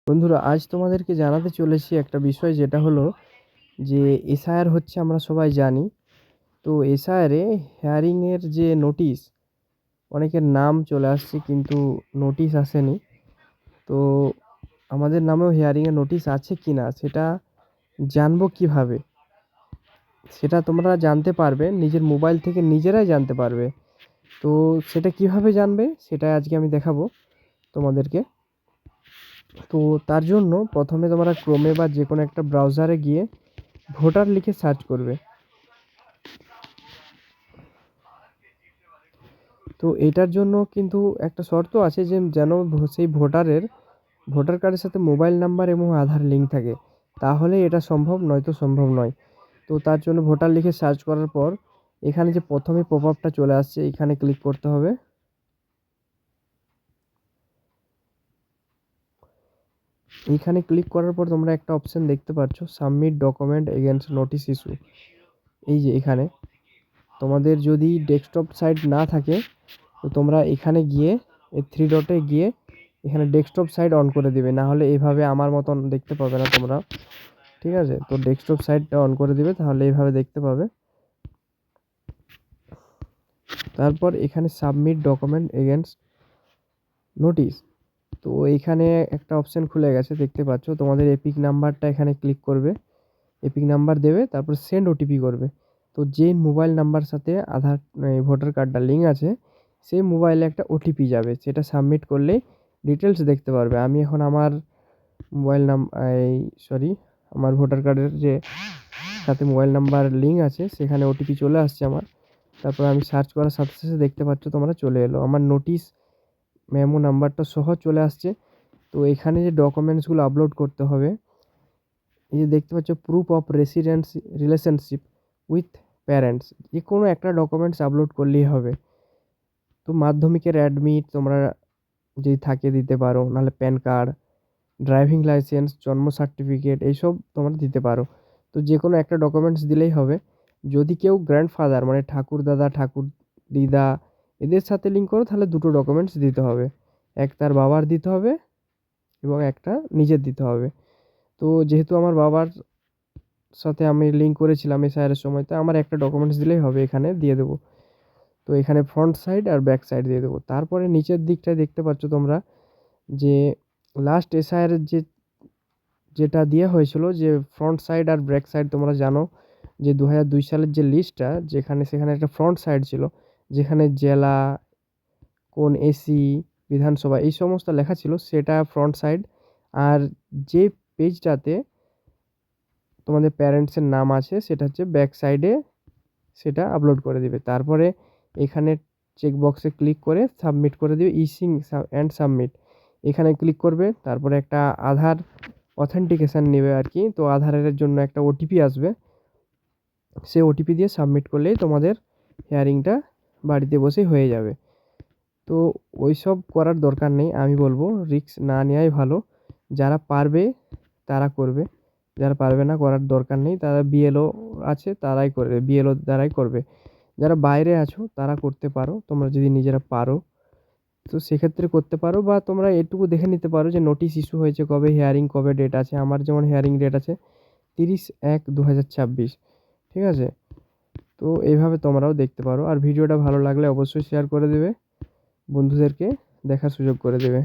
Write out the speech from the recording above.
বন্ধুরা, আজ তোমাদেরকে জানাতে চলেছি একটা বিষয়, যেটা হলো যে এসআইআর হচ্ছে আমরা সবাই জানি। তো এসআইআরে হেয়ারিংয়ের যে নোটিশ, অনেকের নাম চলে আসছে কিন্তু নোটিশ আসেনি। তো আমাদের নামেও হিয়ারিংয়ের নোটিশ আছে কি না সেটা জানবো কিভাবে, সেটা তোমরা জানতে পারবে নিজের মোবাইল থেকে, নিজেরাই জানতে পারবে। তো সেটা কিভাবে জানবে সেটা আজকে আমি দেখাবো তোমাদেরকে। তো তার জন্য প্রথমে তোমরা ক্রোমে বা যে কোনো একটা ব্রাউজারে গিয়ে ভোটার লিখে সার্চ করবে। তো এটার জন্য কিন্তু একটা শর্ত আছে, যে যেন সেই ভোটার কার্ডের সাথে মোবাইল নাম্বার এবং আধার লিঙ্ক থাকে, তাহলে এটা সম্ভব, নয়তো সম্ভব নয়। তো তার জন্য ভোটার লিখে সার্চ করার পর এখানে যে প্রথমে পপ আপটা চলে আসছে, এখানে ক্লিক করতে হবে। এইখানে ক্লিক করার পর তোমরা একটা অপশন দেখতে পাচ্ছ, submit document against notice issue. এই যে এখানে তোমাদের যদি ডেস্কটপ সাইট না থাকে, তো তোমরা এখানে গিয়ে এই থ্রি ডটে গিয়ে এখানে ডেস্কটপ সাইট অন করে দিবে, না হলে এইভাবে আমার মতন দেখতে পাবে না তোমরা। ঠিক আছে, তো ডেস্কটপ সাইটটা অন করে দিবে, তাহলে এইভাবে দেখতে পাবে। তারপর এখানে সাবমিট ডকুমেন্ট এগেইনস্ট নোটিশ, তো এইখানে একটা অপশন খুলে গেছে, দেখতে পাচ্ছ। তোমাদের এপিক নাম্বারটা এখানে ক্লিক করবে, এপিক নাম্বার দেবে, তারপর সেন্ড ওটিপি করবে। তো যে মোবাইল নাম্বার সাথে আধার ভোটার কার্ডটা লিঙ্ক আছে, সেই মোবাইলে একটা ওটিপি যাবে, সেটা সাবমিট করলেই ডিটেলস দেখতে পারবে। আমি এখন আমার মোবাইল আমার ভোটার কার্ডের যে সাথে মোবাইল নাম্বার লিঙ্ক আছে, সেখানে ওটিপি চলে আসছে আমার। তারপর আমি সার্চ করার সাথে সাথে দেখতে পাচ্ছ তোমরা, চলে এলো আমার নোটিশ, মেমো নাম্বারটা সহ চলে আসছে। তো এখানে যে ডকুমেন্টসগুলো আপলোড করতে হবে, এই যে দেখতে পাচ্ছ, proof of residence relationship with parents, যে কোনো একটা ডকুমেন্টস আপলোড করলেই হবে। তো মাধ্যমিকের অ্যাডমিট তোমরা যদি থাকে দিতে পারো, নাহলে প্যান কার্ড, ড্রাইভিং লাইসেন্স, জন্ম সার্টিফিকেট, এইসব তোমরা দিতে পারো। তো যে কোনো একটা ডকুমেন্টস দিলেই হবে। যদি কেউ গ্র্যান্ডফাদার মানে ঠাকুর দাদা, ঠাকুর দিদা এদের সাথে লিঙ্ক করো, তাহলে দুটো ডকুমেন্টস দিতে হবে, এক তার বাবার দিতে হবে এবং একটা নিজের দিতে হবে। তো যেহেতু আমার বাবার সাথে আমি লিঙ্ক করেছিলাম এসআইআর সময়, তো আমার একটা ডকুমেন্টস দিলেই হবে, এখানে দিয়ে দেবো। তো এখানে ফ্রন্ট সাইড আর ব্যাক সাইড দিয়ে দেবো। তারপরে নিচের দিকটায় দেখতে পাচ্ছ তোমরা, যে লাস্ট এসআইআর যেটা দেওয়া হয়েছিল, যে ফ্রন্ট সাইড আর ব্যাক সাইড, তোমরা জানো যে 2002 সালের যে লিস্টটা, সেখানে একটা ফ্রন্ট সাইড ছিল, যেখানে জেলা, কোন এসি, বিধানসভা এই সমস্ত লেখা ছিল, সেটা ফ্রন্ট সাইড। আর যে পেজটাতে তোমাদের প্যারেন্টসের নাম আছে, সেটা হচ্ছে ব্যাক সাইডে, সেটা আপলোড করে দিবে। তারপরে এখানে চেক বক্সে ক্লিক করে সাবমিট করে দিবে, ইসিং অ্যান্ড সাবমিট, এখানে ক্লিক করবে। তারপরে একটা আধার অথেন্টিকেশান নেবে আর কি, তো আধারের জন্য একটা ওটিপি আসবে, সেই ওটিপি দিয়ে সাবমিট করলেই তোমাদের হিয়ারিংটা বাড়িতে বসেই হয়ে যাবে। তো ওইসব করার দরকার নেই, আমি বলবো রিস্ক না নেওয়াই ভালো। যারা পারবে তারা করবে, যারা পারবে না, করার দরকার নেই। তারা বিএলও আছে, তারাই করবে, বিএলও দ্বারাই করবে। যারা বাইরে আছো তারা করতে পারো, তোমরা যদি নিজেরা পারো, তো সেক্ষেত্রে করতে পারো। বা তোমরা এটুকু দেখে নিতে পারো যে নোটিশ ইস্যু হয়েছে কবে, হিয়ারিং কবে ডেট আছে। আমার যেমন হিয়ারিং ডেট আছে 30/1/2026, ঠিক আছে। তো এইভাবে তোমরাও দেখতে পারো। আর ভিডিওটা ভালো লাগলে অবশ্যই শেয়ার করে দেবে, বন্ধুদেরকে দেখার সুযোগ করে দেবে।